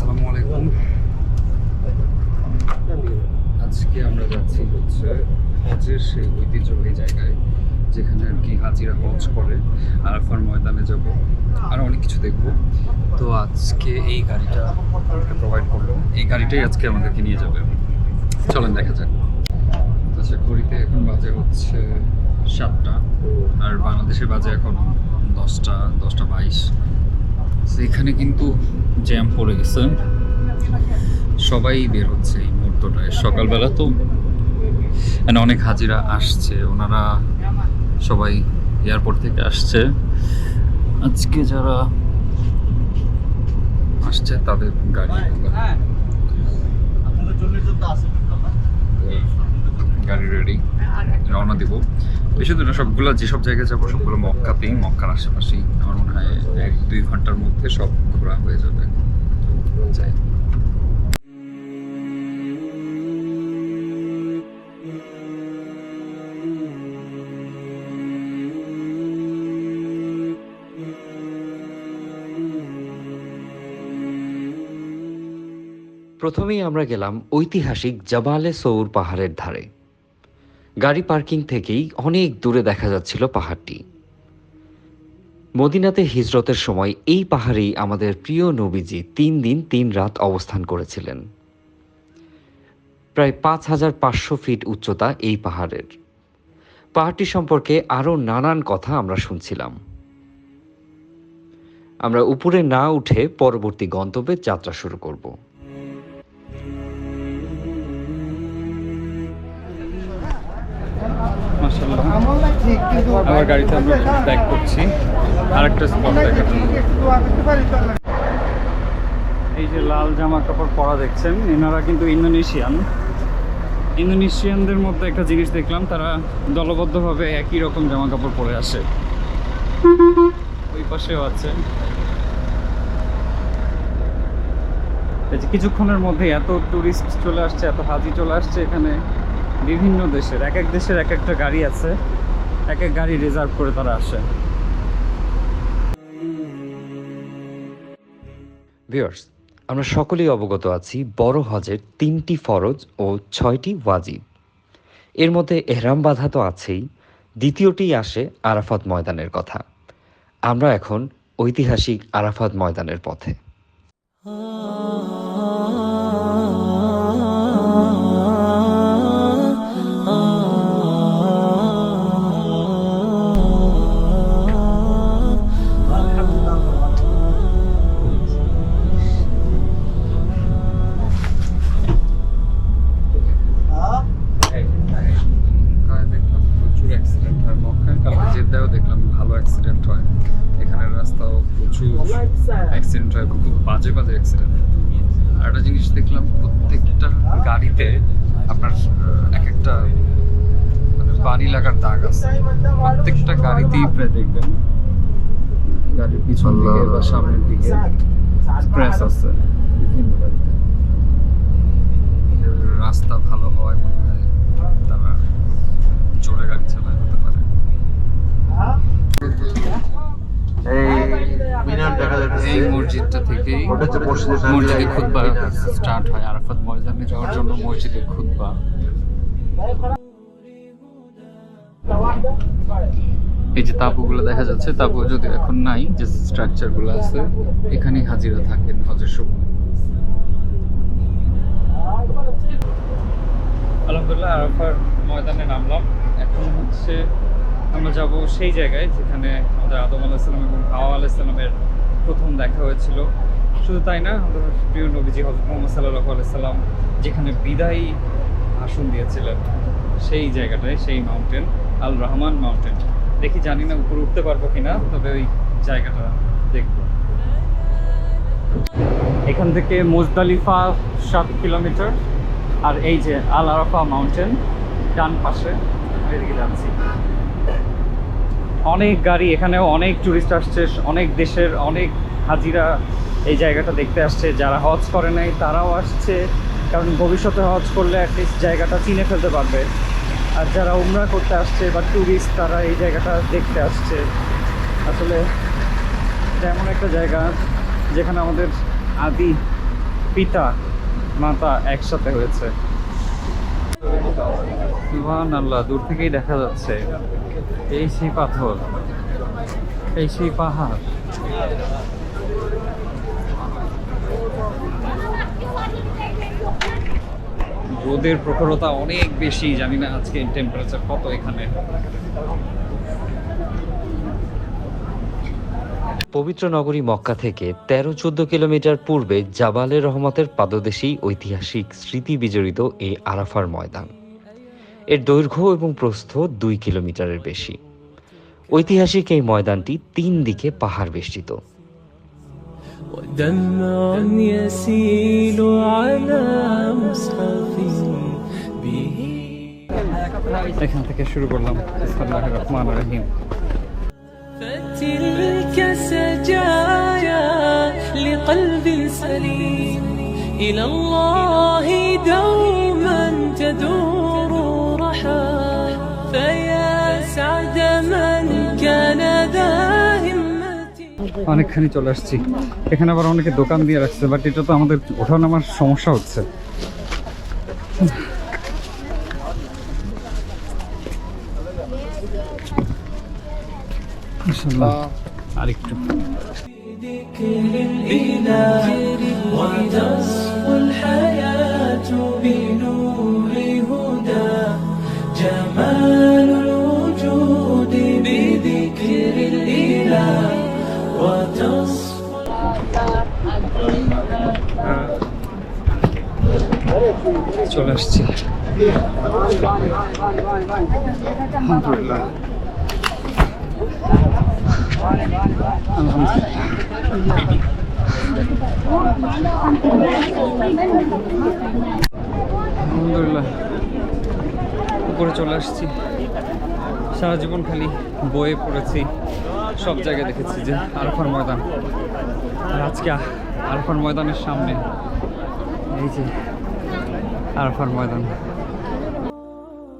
আসসালামু আলাইকুম। আজকে আমরা যাচ্ছি হচ্ছে হজের সেই ঐতিহ্যবাহী জায়গায়, যেখানে আর কি হাজিরা হজ করে। আরাফার ময়দানে যাব, আর অনেক কিছু দেখব। তো আজকে এই গাড়িটা আমাকে প্রোভাইড করলো, এই গাড়িটাই আজকে আমাদেরকে নিয়ে যাবে। চলেন দেখা যাক। আচ্ছা, ঘড়িতে এখন বাজে হচ্ছে 7টা, আর বাংলাদেশে বাজে এখন 10টা 22। এখানে কিন্তু জ্যাম পড়ে গেছে, সবাই বের হচ্ছে এই মুহূর্তটায়। সকালবেলা তো অনেক হাজিরা আসছে, ওনারা সবাই এয়ারপোর্ট থেকে আসছে। আজকে যারা আসছে তাদের গাড়ি রেডি, রওনা দিব। বেশি দূরে সবগুলো, যেসব জায়গায় যাবো সবগুলো মক্কাতেই, মক্কার আশেপাশেই। আমার মনে হয় 1-2 ঘন্টার মধ্যে সব ঘোরা হয়ে যাবে। যাই। প্রথমেই আমরা গেলাম ঐতিহাসিক জাবালে সৌর পাহাড়ের ধারে। গাড়ি পার্কিং থেকেই অনেক দূরে দেখা যাচ্ছিল পাহাড়টি। মদিনাতে হিজরতের সময় এই পাহাড়েই আমাদের প্রিয় নবীজি 3 দিন 3 রাত অবস্থান করেছিলেন। প্রায় 5500 ফিট উচ্চতা এই পাহাড়ের। পাহাড়টি সম্পর্কে আরও নানান কথা আমরা শুনছিলাম। আমরা উপরে না উঠে পরবর্তী গন্তব্যে যাত্রা শুরু করব। মাশাআল্লাহ, আমার গাড়িতে আমরা ব্যাক করছি আরেকটা স্পট দেখার জন্য। এই যে লাল জামা কাপড় পরা দেখছেন, এনারা কিন্তু ইন্দোনেশিয়ানদের মধ্যে একটা জিনিস দেখলাম, তারা দলবদ্ধভাবে একই রকম জামা কাপড় পরে আসে। ওই পাশেও আছে। এই যে কিছুক্ষণের মধ্যে এত টুরিস্ট চলে আসছে, এত হাজি চলে আসছে এখানে। বিভিন্ন দেশের, এক এক দেশের এক একটা গাড়ি আছে, এক এক গাড়ি রিজার্ভ করে তারা আসে। ভিউয়ার্স, আমরা সকলেই অবগত আছি বড় হজের 3টি ফরজ ও 6টি ওয়াজিব। এর মধ্যে এহরাম বাঁধা তো আছেই, দ্বিতীয়টি আসে আরাফাত ময়দানের কথা। আমরা এখন ঐতিহাসিক আরাফাত ময়দানের পথে। দেখলাম প্রচুর অ্যাক্সিডেন্ট হয় মক্কায়, কালকে জেদ্দায়ও দেখলাম ভালো অ্যাক্সিডেন্ট হয়। এখানের রাস্তাও প্রচুর অ্যাক্সিডেন্ট হয়, খুব বাজে অ্যাক্সিডেন্ট। আর একটা জিনিস দেখলাম, প্রত্যেকটা গাড়িতে আপনার এক একটা মানে বাড়ি লাগার দাগ আছে। প্রত্যেকটা গাড়িতেই প্রায় দেখবেন, গাড়ির পিছন দিকে বা সামনের দিকে স্ক্র্যাচ আছে বিভিন্ন গাড়িতে। রাস্তা ভালো হওয়ায় মনে হয় তারা জোরে গাড়ি চালায় হতে পারে। এই মসজিদটা থেকেই মসজিদে খুতবা স্টার্ট হয়। আরাফাত ময়দানে যাওয়ার জন্য মসজিদে খুতবা। এই যে তাঁবুগুলো দেখা যাচ্ছে, তাঁবু যদি এখন নাই, যে স্ট্রাকচারগুলো আছে, এখানেই হাজিরা থাকেন হজের সময়। আলহামদুলিল্লাহ, আরাফার ময়দানে নামলাম। এখন হচ্ছে আমরা যাব সেই জায়গায় যেখানে আমাদের আদম আলাইহিস সালাম এবং হাওয়া আলাইহিস সালামের প্রথম দেখা হয়েছিল। শুধু তাই না, আমাদের প্রিয় নবীজি হযরত মুহাম্মদ সাল্লাল্লাহু আলাইহি সাল্লাম যেখানে বিদায়ী ভাষণ দিয়েছিলেন, সেই জায়গাটায়, সেই মাউন্টেন আল রহমান মাউন্টেন। দেখি, জানি না উপরে উঠতে পারবো কিনা, তবে ওই জায়গাটা দেখব। এখান থেকে মুজদালিফা 7 কিলোমিটার, আর এই যে আল আরাফা মাউন্টেন ডান পাশে, এদিকে যাচ্ছি। অনেক গাড়ি, এখানেও অনেক টুরিস্ট আসছে, অনেক দেশের অনেক হাজিরা এই জায়গাটা দেখতে আসছে। যারা হজ করে নাই তারাও আসছে, কারণ ভবিষ্যতে হজ করলে অ্যাটলিস্ট জায়গাটা চিনে ফেলতে পারবে। আর যারা উমরা করতে আসছে বা ট্যুরিস্ট, তারা এই জায়গাটা দেখতে আসছে। আসলে এটা এমন একটা জায়গা যেখানে আমাদের আদি পিতা মাতা একসাথে হয়েছে। সুবহানাল্লাহ, দূর থেকেই দেখা যাচ্ছে এই সেই পাথর, এই সেই পাহাড়। রোদের প্রখরতা অনেক বেশি, জানি না আজকে টেম্পারেচার কত এখানে। পবিত্র নগরী মক্কা থেকে 13-14 কিলোমিটার পূর্বে জাবালে রহমতের পাদদেশেই ঐতিহাসিক স্মৃতি বিজড়িত এই আরাফার ময়দান। এর দৈর্ঘ্য এবং প্রস্থ 2 কিলোমিটারের বেশি। ঐতিহাসিক এই ময়দানটি 3 দিকে পাহাড় বেষ্টিত। ودمع يسيل على مصحفي به এখান থেকে শুরু করলাম। বিসমিল্লাহির রহমানির রহিম। فتلك سجايا لقلب سليم إلى الله دوما تدور رحى فيا سعد من كان ذا همة। অনেকখানি চলে আসছি। এখানে আবার অনেকে দোকান দিয়ে রাখছে, বাট এটা তো আমাদের ওঠা নামার সমস্যা হচ্ছে। মাশাআল্লাহ, আরেকটু بذكر الإله وتصفو الحياة بنور هدى جمال الوجود بذكر الإله وتصفو চলে আসছি। আলহামদুলিল্লাহ, আলহামদুলিল্লাহ উপরে চলে আসছি। সারা জীবন খালি বইয়ে পড়েছি, সব জায়গায় দেখেছি যে আরাফার ময়দান, আর আজকে আরাফার ময়দানের সামনে এই যে আরাফার ময়দান।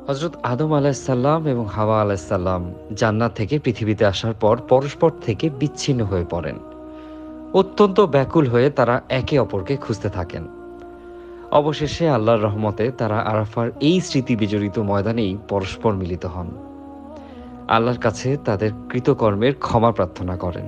হযরত আদম আলাইহিসসালাম এবং হাওয়া আলাইহিসসালাম জান্নাত থেকে পৃথিবীতে আসার পর পরস্পর থেকে বিচ্ছিন্ন হয়ে পড়েন। অত্যন্ত ব্যাকুল হয়ে তারা একে অপরকে খুঁজতে থাকেন। অবশেষে আল্লাহর রহমতে তারা আরাফার এই স্মৃতি বিজড়িত ময়দানেই পরস্পর মিলিত হন। আল্লাহর কাছে তাদের কৃতকর্মের ক্ষমা প্রার্থনা করেন।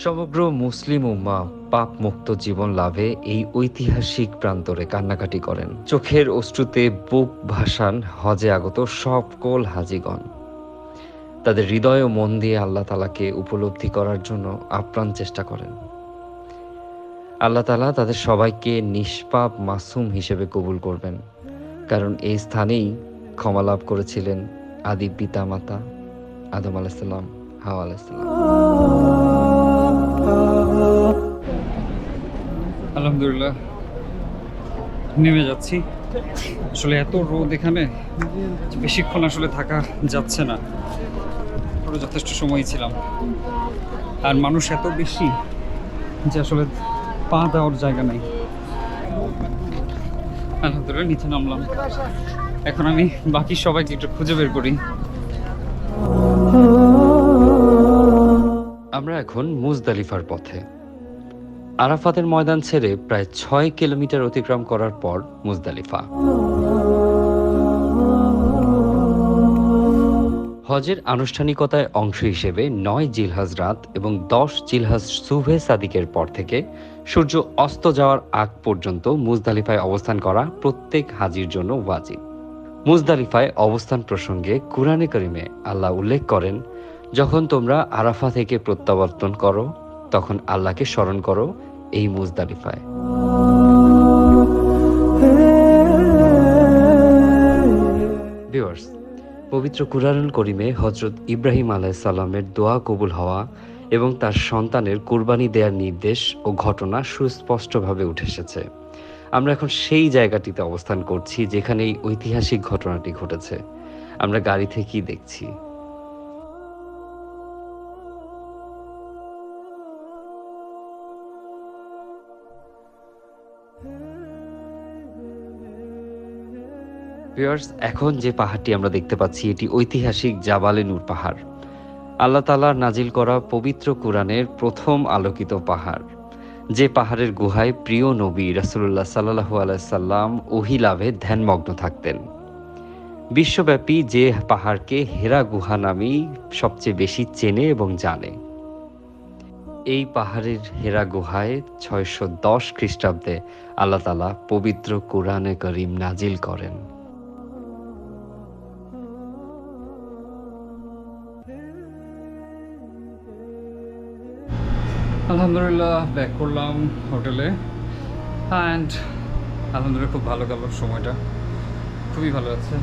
সমগ্র মুসলিম উম্মাহ পাপ মুক্ত জীবন লাভে এই ঐতিহাসিক প্রান্তরে কান্নাকাটি করেন। চোখের অশ্রুতে বুক ভাসান হজে আগত সকল হাজিগণ। তাদের হৃদয় ও মন দিয়ে আল্লাহ তাআলাকে উপলব্ধি করার জন্য আপ্রাণ চেষ্টা করেন। আল্লাহ তাআলা তাদের সবাইকে নিষ্পাপ মাসুম হিসেবে কবুল করবেন, কারণ এই স্থানেই ক্ষমা লাভ করেছিলেন আদি পিতা মাতা আদম আলাইহিস সালাম, হাওয়া আলাইহিস সালাম। আলহামদুলিল্লাহ নেমে যাচ্ছি। আসলে এত রোদ এখানে, বেশিক্ষণ আসলে থাকা যাচ্ছে না। পুরো যথেষ্ট সময় ছিলাম, আর মানুষ এত বেশি যে আসলে পা দেওয়ার জায়গা নেই। আলহামদুলিল্লাহ নিচে নামলাম। এখন আমি বাকি সবাইকে একটু খুঁজে বের করি। আমরা এখন মুজদালিফার পথে। আরাফাতের ময়দান ছেড়ে প্রায় 6 কিলোমিটার অতিক্রম করার পর মুজদালিফা। হজের আনুষ্ঠানিকতায় অংশ হিসেবে 9 জিলহজ রাত এবং 10 জিলহজ সুবহে সাদিকের পর থেকে সূর্য অস্ত যাওয়ার আগ পর্যন্ত মুজদালিফায় অবস্থান করা প্রত্যেক হাজির জন্য ওয়াজিব। মুজদালিফায় অবস্থান প্রসঙ্গে কুরআনে কারিমে আল্লাহ উল্লেখ করেন, যখন তোমরা আরাফা থেকে প্রত্যাবর্তন করো তখন আল্লাহকে স্মরণ করো এই মুজদালিফায়। ভিউয়ার্স, পবিত্র কুরআনুল কারীমে হযরত ইব্রাহিম আলাইহিস সালামের দোয়া কবুল হওয়া এবং তার সন্তানের কুরবানি দেওয়ার নির্দেশ ও ঘটনা সুস্পষ্টভাবে উঠে এসেছে। আমরা এখন সেই জায়গাটিতে অবস্থান করছি যেখানে এই ঐতিহাসিক ঘটনাটি ঘটেছে। আমরা গাড়ি থেকেই দেখছি। ভিউয়ার্স, এখন যে পাহাড়টি আমরা দেখতে পাচ্ছি এটি ঐতিহাসিক জাবালে নূর পাহাড়। আল্লাহ তাআলার নাজিল করা পবিত্র কুরআনের প্রথম আলোকিত পাহাড়, যে পাহাড়ের গুহায় প্রিয় নবী রাসূলুল্লাহ সাল্লাল্লাহু আলাইহি সাল্লাম ওহী লাভে ধ্যানমগ্ন থাকতেন। বিশ্বব্যাপী যে পাহাড়কে হেরা গুহা নামেই সবচেয়ে বেশি চেনে এবং জানে। এই পাহাড়ের হেরা গুহায় 610 খ্রিস্টাব্দে আল্লাহ তাআলা পবিত্র কুরআনে কারীম নাজিল করেন। আলহামদুলিল্লাহ ব্যাক করলাম হোটেলে, অ্যান্ড আলহামদুলিল্লাহ খুব ভালো গেল সময়টা, খুবই ভালো আছে।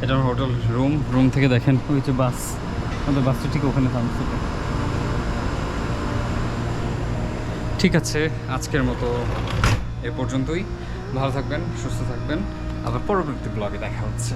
এটা আমার হোটেল রুম থেকে দেখেন ওই যে বাস, আমাদের বাসটা ঠিক ওখানে থামছে। ঠিক আছে, আজকের মতো এ পর্যন্তই। ভালো থাকবেন, সুস্থ থাকবেন, আবার পরবর্তী ব্লগে দেখা হচ্ছে।